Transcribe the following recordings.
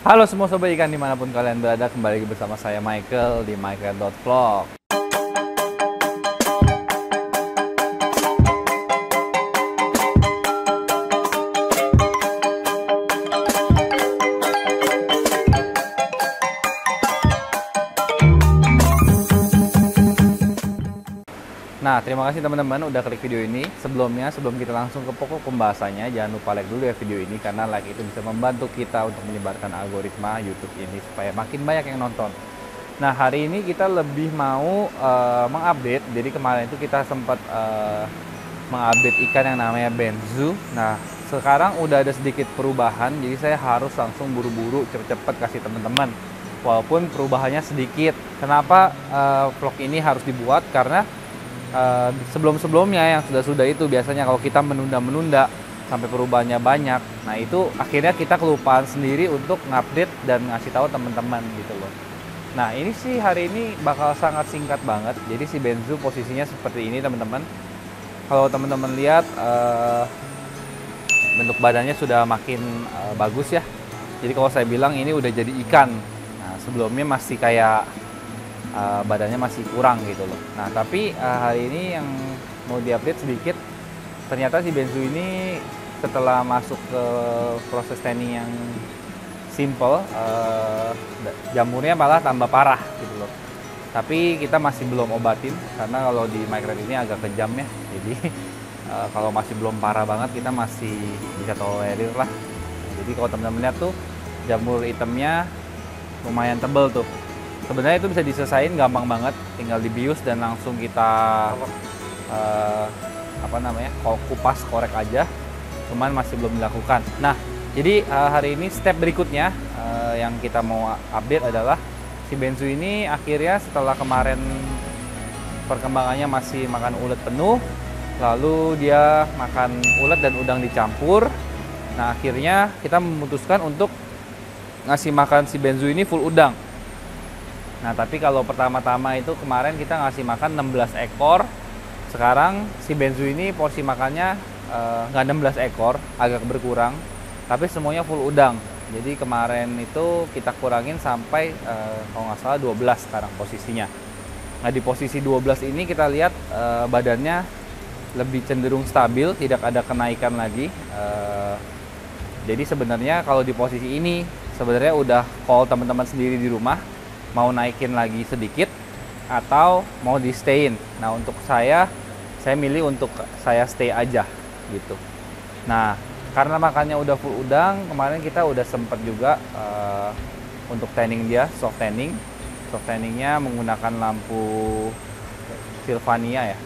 Halo semua sobat ikan dimanapun kalian berada, kembali lagi bersama saya Michael di michael.vlog. Nah, terima kasih teman-teman udah klik video ini. Sebelum kita langsung ke pokok pembahasannya, jangan lupa like dulu ya video ini, karena like itu bisa membantu kita untuk menyebarkan algoritma YouTube ini supaya makin banyak yang nonton. Nah, hari ini kita lebih mau mengupdate. Jadi kemarin itu kita sempat mengupdate ikan yang namanya benzu. Nah, sekarang udah ada sedikit perubahan, jadi saya harus langsung buru-buru cepet-cepet kasih teman-teman. Walaupun perubahannya sedikit. Kenapa vlog ini harus dibuat? Karena sebelum-sebelumnya yang sudah-sudah itu biasanya kalau kita menunda-menunda sampai perubahannya banyak, nah itu akhirnya kita kelupaan sendiri untuk ngupdate dan ngasih tahu teman-teman gitu loh. Nah ini sih hari ini bakal sangat singkat banget. Jadi si benzu posisinya seperti ini teman-teman. Kalau teman-teman lihat bentuk badannya sudah makin bagus ya. Jadi kalau saya bilang ini udah jadi ikan. Nah sebelumnya masih kayak badannya masih kurang gitu loh. Nah tapi hari ini yang mau diupdate sedikit, ternyata si benzu ini setelah masuk ke proses tanning yang simple, jamurnya malah tambah parah gitu loh. Tapi kita masih belum obatin karena kalau di micro ini agak kejam ya. Jadi kalau masih belum parah banget kita masih bisa tolerir lah. Jadi kalau teman-teman lihat tuh jamur hitamnya lumayan tebel tuh. Sebenarnya itu bisa diselesain gampang banget, tinggal dibius dan langsung kita kupas, korek aja. Cuman masih belum dilakukan. Nah, jadi hari ini step berikutnya yang kita mau update adalah si benzu ini akhirnya setelah kemarin perkembangannya masih makan ulet penuh, lalu dia makan ulet dan udang dicampur. Nah, akhirnya kita memutuskan untuk ngasih makan si benzu ini full udang. Nah, tapi kalau pertama-tama itu kemarin kita ngasih makan 16 ekor. Sekarang si benzu ini porsi makannya nggak 16 ekor, agak berkurang. Tapi semuanya full udang. Jadi kemarin itu kita kurangin sampai kalau nggak salah 12 sekarang posisinya. Nah, di posisi 12 ini kita lihat badannya lebih cenderung stabil, tidak ada kenaikan lagi. Jadi sebenarnya kalau di posisi ini sebenarnya udah call teman-teman sendiri di rumah mau naikin lagi sedikit atau mau di stayin. Nah untuk saya milih untuk saya stay aja gitu. Nah karena makannya udah full udang, kemarin kita udah sempet juga untuk tanning dia, soft tanning. Soft tanningnya menggunakan lampu Sylvania ya,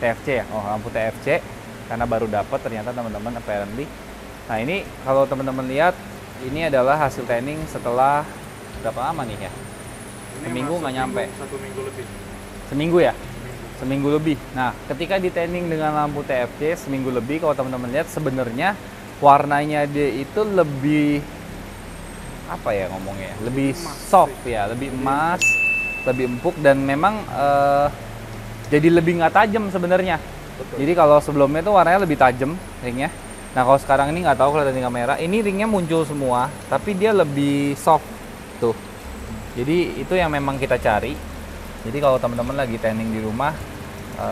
TFC ya, lampu TFC karena baru dapat ternyata teman-teman apparently. Nah ini kalau teman-teman lihat ini adalah hasil tanning setelah berapa lama nih ya? Seminggu nggak nyampe. 1 minggu lebih. Seminggu ya? Seminggu lebih. Nah, ketika di tanning dengan lampu TFC seminggu lebih, kalau teman-teman lihat sebenarnya warnanya dia itu lebih apa ya ngomongnya? Lebih soft ya, lebih emas, lebih empuk dan memang jadi lebih nggak tajam sebenarnya. Jadi kalau sebelumnya itu warnanya lebih tajam ringnya. Nah, kalau sekarang ini nggak tahu kalau di kamera, ini ringnya muncul semua, tapi dia lebih soft tuh. Jadi itu yang memang kita cari. Jadi kalau teman-teman lagi tanning di rumah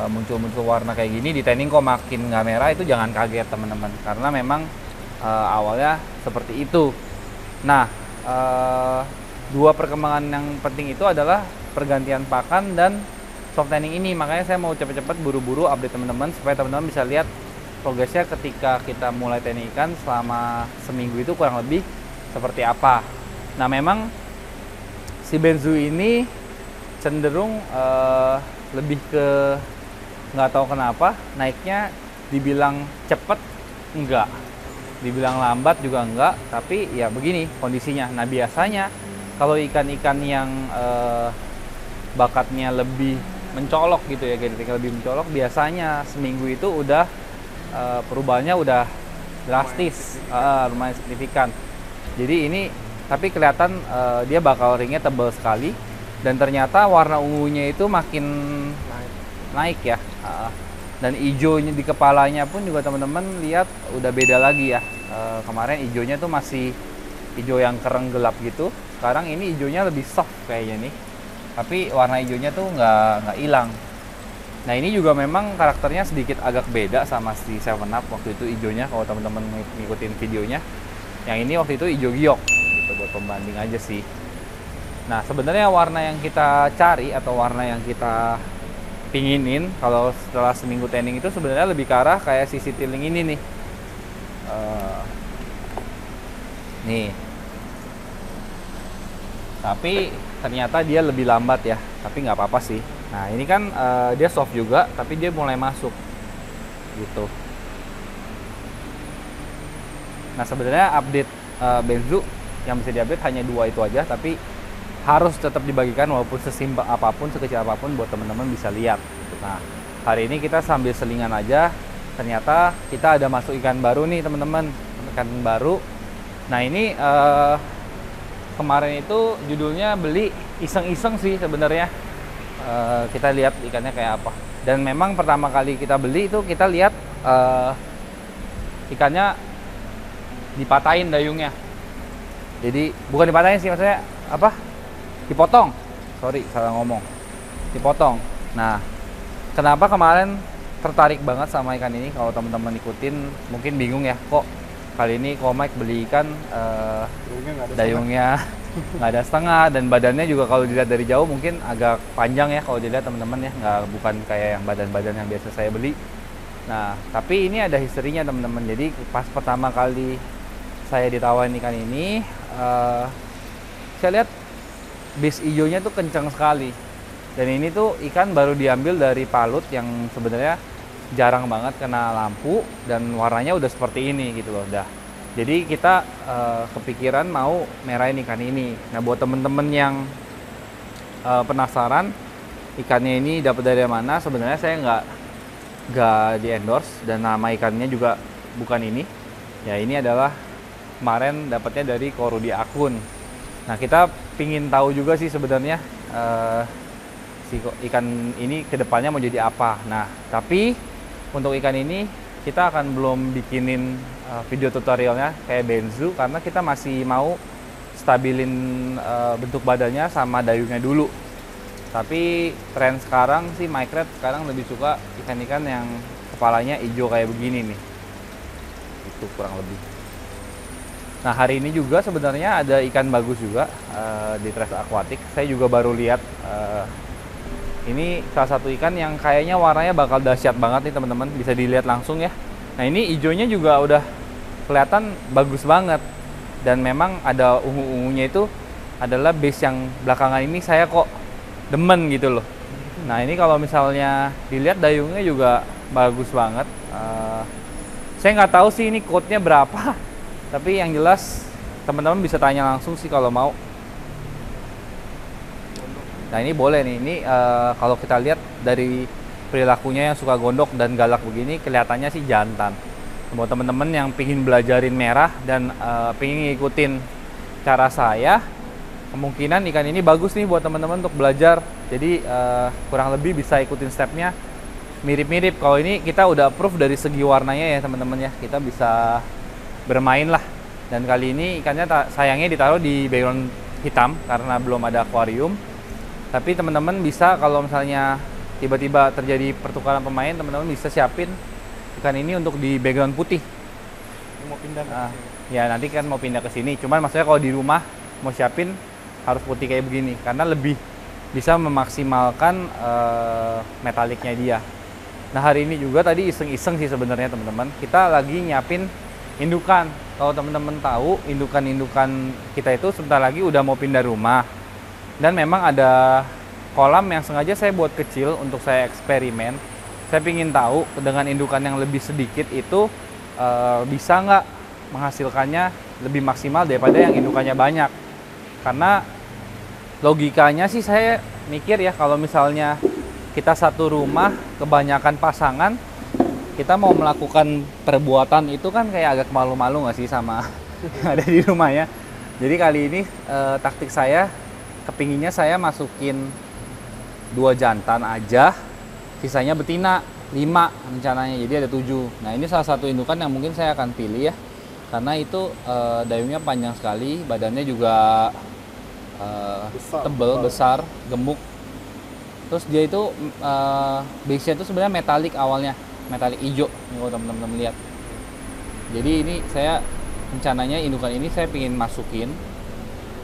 muncul-muncul warna kayak gini di tanning kok makin nggak merah, itu jangan kaget teman-teman, karena memang awalnya seperti itu. Nah dua perkembangan yang penting itu adalah pergantian pakan dan soft tanning ini. Makanya saya mau cepet-cepet buru-buru update teman-teman supaya teman-teman bisa lihat progresnya ketika kita mulai tanning ikan selama seminggu itu kurang lebih seperti apa. Nah memang si benzu ini cenderung lebih ke nggak tahu kenapa naiknya, dibilang cepet enggak, dibilang lambat juga enggak, tapi ya begini kondisinya. Nah biasanya kalau ikan-ikan yang bakatnya lebih mencolok gitu ya, genetiknya lebih mencolok, biasanya seminggu itu udah perubahannya udah drastis, lumayan signifikan. Jadi ini tapi kelihatan dia bakal ringnya tebal sekali dan ternyata warna ungunya itu makin naik ya. Dan hijaunya di kepalanya pun juga teman-teman lihat udah beda lagi ya. Kemarin hijaunya tuh masih hijau yang kereng gelap gitu. Sekarang ini hijaunya lebih soft kayaknya nih, tapi warna hijaunya tuh nggak hilang. Nah ini juga memang karakternya sedikit agak beda sama si 7up waktu itu hijaunya, kalau teman-teman ngikutin videonya. Yang ini waktu itu hijau giok gitu, buat pembanding aja sih. Nah sebenarnya warna yang kita cari atau warna yang kita pinginin kalau setelah seminggu tanning itu sebenarnya lebih ke arah kayak si Citylink ini nih. Nih. Tapi ternyata dia lebih lambat ya, tapi nggak apa-apa sih. Nah ini kan dia soft juga, tapi dia mulai masuk gitu. Nah sebenarnya update Benzu yang bisa diupdate hanya 2 itu aja, tapi harus tetap dibagikan walaupun sesimpel apapun, sekecil apapun buat teman-teman bisa lihat. Nah hari ini kita sambil selingan aja, ternyata kita ada masuk ikan baru nih teman-teman, ikan baru. Nah ini kemarin itu judulnya beli iseng-iseng sih sebenarnya. Kita lihat ikannya kayak apa, dan memang pertama kali kita beli itu kita lihat ikannya dipatahin dayungnya. Jadi bukan dipatahin sih, maksudnya apa, dipotong, sorry salah ngomong, dipotong. Nah kenapa kemarin tertarik banget sama ikan ini? Kalau teman-teman ikutin mungkin bingung ya, kok kali ini Komike beli ikan dayungnya nggak ada setengah, dan badannya juga kalau dilihat dari jauh mungkin agak panjang ya kalau dilihat teman-teman ya, bukan kayak yang badan-badan yang biasa saya beli. Nah tapi ini ada historinya teman-teman. Jadi pas pertama kali saya ditawarin ikan ini, saya lihat base hijaunya tuh kencang sekali, dan ini tuh ikan baru diambil dari palut yang sebenarnya jarang banget kena lampu, dan warnanya udah seperti ini gitu loh. Jadi kita kepikiran mau merahin ikan ini. Nah buat temen-temen yang penasaran ikannya ini dapat dari mana, sebenarnya saya nggak di endorse, dan nama ikannya juga bukan ini. Ya ini adalah kemarin dapatnya dari Korudi Akun. Nah kita pingin tahu juga sih sebenarnya si ikan ini kedepannya mau jadi apa. Nah tapi untuk ikan ini kita akan belum bikinin video tutorialnya kayak Benzu, karena kita masih mau stabilin bentuk badannya sama dayungnya dulu. Tapi tren sekarang sih Mike Red sekarang lebih suka ikan-ikan yang kepalanya hijau kayak begini nih. Itu kurang lebih. Nah hari ini juga sebenarnya ada ikan bagus juga di Tres Aquatic. Saya juga baru lihat ini salah satu ikan yang kayaknya warnanya bakal dahsyat banget nih teman-teman, bisa dilihat langsung ya. Nah ini hijaunya juga udah kelihatan bagus banget, dan memang ada ungu-ungunya itu adalah base yang belakangan ini saya kok demen gitu loh. Nah ini kalau misalnya dilihat dayungnya juga bagus banget. Saya nggak tahu sih ini quote-nya berapa, tapi yang jelas teman-teman bisa tanya langsung sih kalau mau. Nah ini boleh nih, ini kalau kita lihat dari perilakunya yang suka gondok dan galak begini, kelihatannya sih jantan. Buat teman-teman yang pingin belajarin merah dan pingin ngikutin cara saya, kemungkinan ikan ini bagus nih buat teman-teman untuk belajar. Jadi kurang lebih bisa ikutin stepnya mirip-mirip. Kalau ini kita udah approve dari segi warnanya ya teman-teman ya, kita bisa bermain lah. Dan kali ini ikannya sayangnya ditaruh di background hitam karena belum ada akuarium. Tapi teman-teman bisa kalau misalnya tiba-tiba terjadi pertukaran pemain, teman-teman bisa siapin ikan ini untuk di background putih. Mau pindah ya nanti kan mau pindah ke sini. Cuman maksudnya kalau di rumah mau siapin harus putih kayak begini, karena lebih bisa memaksimalkan metaliknya dia. Nah hari ini juga tadi iseng-iseng sih sebenarnya teman-teman, kita lagi nyiapin indukan. Kalau teman-teman tahu, indukan-indukan kita itu sebentar lagi udah mau pindah rumah. Dan memang ada kolam yang sengaja saya buat kecil untuk saya eksperimen. Saya ingin tahu dengan indukan yang lebih sedikit itu bisa nggak menghasilkannya lebih maksimal daripada yang indukannya banyak. Karena logikanya sih saya mikir ya, kalau misalnya kita satu rumah kebanyakan pasangan, kita mau melakukan perbuatan itu kan kayak agak malu-malu nggak sih sama yang ada di rumahnya. Jadi kali ini taktik saya, kepinginnya saya masukin 2 jantan aja, sisanya betina 5 rencananya, jadi ada 7. Nah ini salah satu indukan yang mungkin saya akan pilih ya, karena itu dayungnya panjang sekali, badannya juga tebel, besar, gemuk. Terus dia itu base-nya itu sebenarnya metalik awalnya, metalik hijau nih kalau teman-teman lihat. Jadi ini saya rencananya indukan ini saya pingin masukin.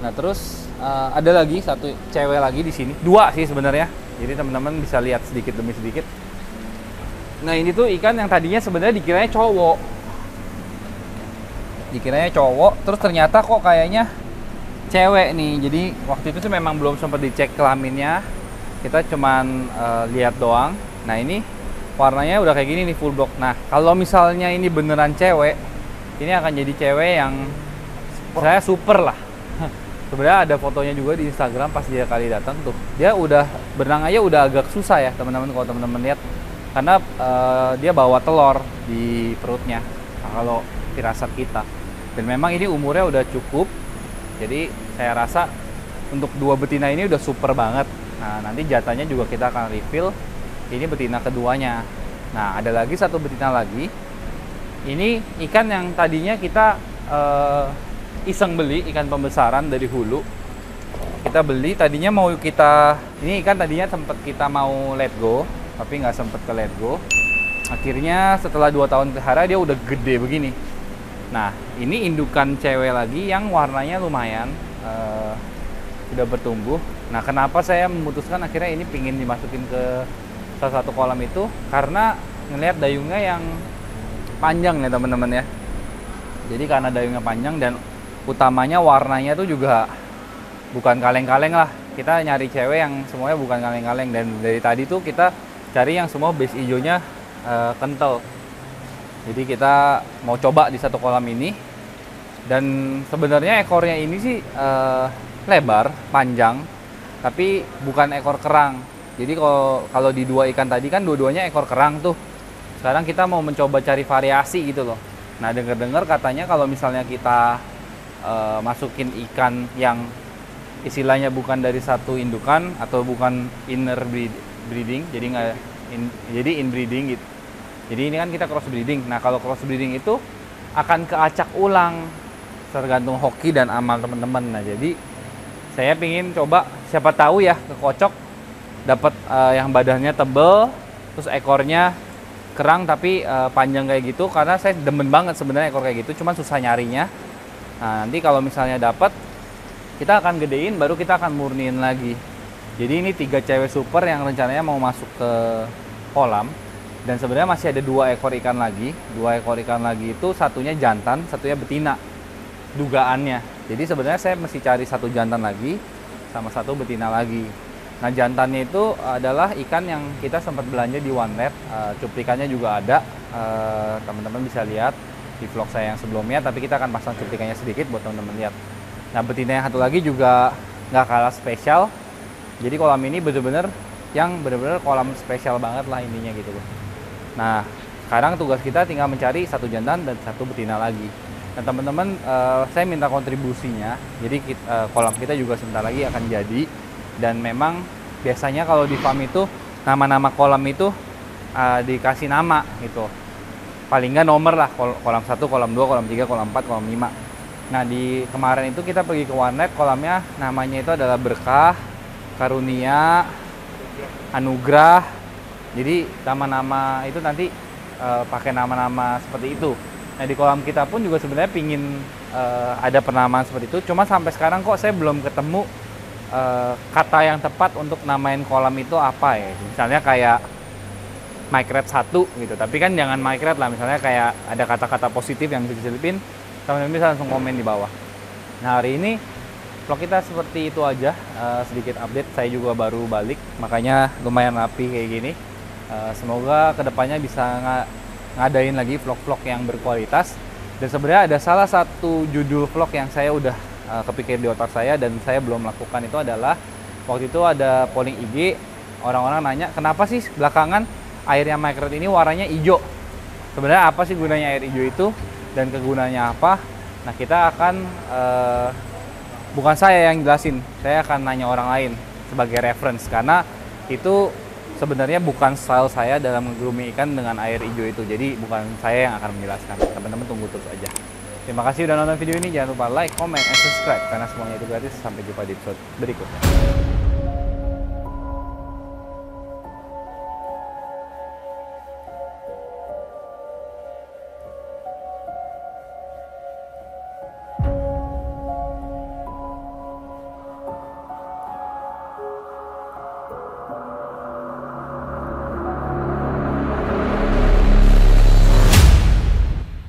Nah terus ada lagi satu cewek lagi di sini, dua sih sebenarnya. Jadi teman-teman bisa lihat sedikit demi sedikit. Nah ini tuh ikan yang tadinya sebenarnya dikiranya cowok, terus ternyata kok kayaknya cewek nih. Jadi waktu itu sih memang belum sempat dicek kelaminnya, kita cuman lihat doang. Nah ini warnanya udah kayak gini nih, full block. Nah kalau misalnya ini beneran cewek, ini akan jadi cewek yang saya super lah. Sebenarnya ada fotonya juga di Instagram pas dia kali datang tuh. Dia udah berenang aja udah agak susah ya teman-teman, kalau teman-teman lihat, karena dia bawa telur di perutnya. Nah, kalau firasat kita. Dan memang ini umurnya udah cukup. Jadi saya rasa untuk dua betina ini udah super banget. Nah nanti jatahnya juga kita akan reveal. Ini betina keduanya. Nah ada lagi satu betina lagi. Ini ikan yang tadinya kita iseng beli, ikan pembesaran dari hulu. Kita beli tadinya mau ini ikan tadinya sempat kita mau let go, tapi nggak sempet ke let go. Akhirnya setelah 2 tahun pelihara dia udah gede begini. Nah ini indukan cewek lagi yang warnanya lumayan udah bertumbuh. Nah kenapa saya memutuskan akhirnya ini pingin dimasukin ke salah satu kolam itu, karena ngelihat dayungnya yang panjang ya teman-teman ya. Jadi karena dayungnya panjang dan utamanya warnanya tuh juga bukan kaleng-kaleng lah. Kita nyari cewek yang semuanya bukan kaleng-kaleng, dan dari tadi tuh kita cari yang semua base hijaunya kental. Jadi kita mau coba di satu kolam ini. Dan sebenarnya ekornya ini sih lebar, panjang, tapi bukan ekor kerang. Jadi kalau di dua ikan tadi kan dua-duanya ekor kerang tuh. Sekarang kita mau mencoba cari variasi gitu loh. Nah dengar-dengar katanya kalau misalnya kita masukin ikan yang istilahnya bukan dari satu indukan atau bukan inner breeding, jadi inbreeding gitu. Jadi ini kan kita cross breeding. Nah kalau cross breeding itu akan keacak ulang, tergantung hoki dan amal teman-teman. Nah jadi saya pingin coba, siapa tahu ya kekocok, dapat yang badannya tebel, terus ekornya kerang tapi panjang kayak gitu, karena saya demen banget sebenarnya ekor kayak gitu, cuman susah nyarinya. Nah nanti kalau misalnya dapat, kita akan gedein, baru kita akan murniin lagi. Jadi ini 3 cewek super yang rencananya mau masuk ke kolam. Dan sebenarnya masih ada 2 ekor ikan lagi. 2 ekor ikan lagi itu satunya jantan, satunya betina, dugaannya. Jadi sebenarnya saya mesti cari 1 jantan lagi sama 1 betina lagi. Nah jantannya itu adalah ikan yang kita sempat belanja di OneNet. Cuplikannya juga ada, teman-teman bisa lihat di vlog saya yang sebelumnya, tapi kita akan pasang cuplikannya sedikit buat teman-teman lihat. Nah betina yang satu lagi juga nggak kalah spesial. Jadi kolam ini bener-bener kolam spesial banget lah intinya gitu loh. Nah sekarang tugas kita tinggal mencari 1 jantan dan 1 betina lagi. Dan teman-teman saya minta kontribusinya. Jadi kolam kita juga sebentar lagi akan jadi. Dan memang biasanya kalau di farm itu nama-nama kolam itu dikasih nama gitu. Paling nggak nomor lah, kolam 1, kolam 2, kolam 3, kolam 4, kolam 5. Nah di kemarin itu kita pergi ke OneNet, kolamnya namanya itu adalah Berkah, Karunia, Anugrah. Jadi nama-nama itu nanti pakai nama-nama seperti itu. Nah di kolam kita pun juga sebenarnya pingin ada penamaan seperti itu. Cuma sampai sekarang kok saya belum ketemu kata yang tepat untuk namain kolam itu apa ya. Misalnya kayak Micret 1 gitu, tapi kan jangan Micret lah, misalnya kayak ada kata-kata positif yang bisa diselipin, teman-teman bisa langsung komen di bawah. Nah hari ini vlog kita seperti itu aja, sedikit update. Saya juga baru balik, makanya lumayan rapi kayak gini. Semoga kedepannya bisa ngadain lagi vlog-vlog yang berkualitas. Dan sebenarnya ada salah satu judul vlog yang saya udah kepikir di otak saya dan saya belum lakukan, itu adalah waktu itu ada polling IG, orang-orang nanya kenapa sih belakangan airnya Micret ini warnanya hijau. Sebenarnya apa sih gunanya air hijau itu dan kegunaannya apa? Nah kita akan bukan saya yang jelasin, saya akan nanya orang lain sebagai reference, karena itu sebenarnya bukan style saya dalam nge-grooming ikan dengan air hijau itu. Jadi bukan saya yang akan menjelaskan, teman-teman tunggu terus aja. Terima kasih udah nonton video ini. Jangan lupa like, comment, and subscribe karena semuanya itu gratis. Sampai jumpa di episode berikutnya.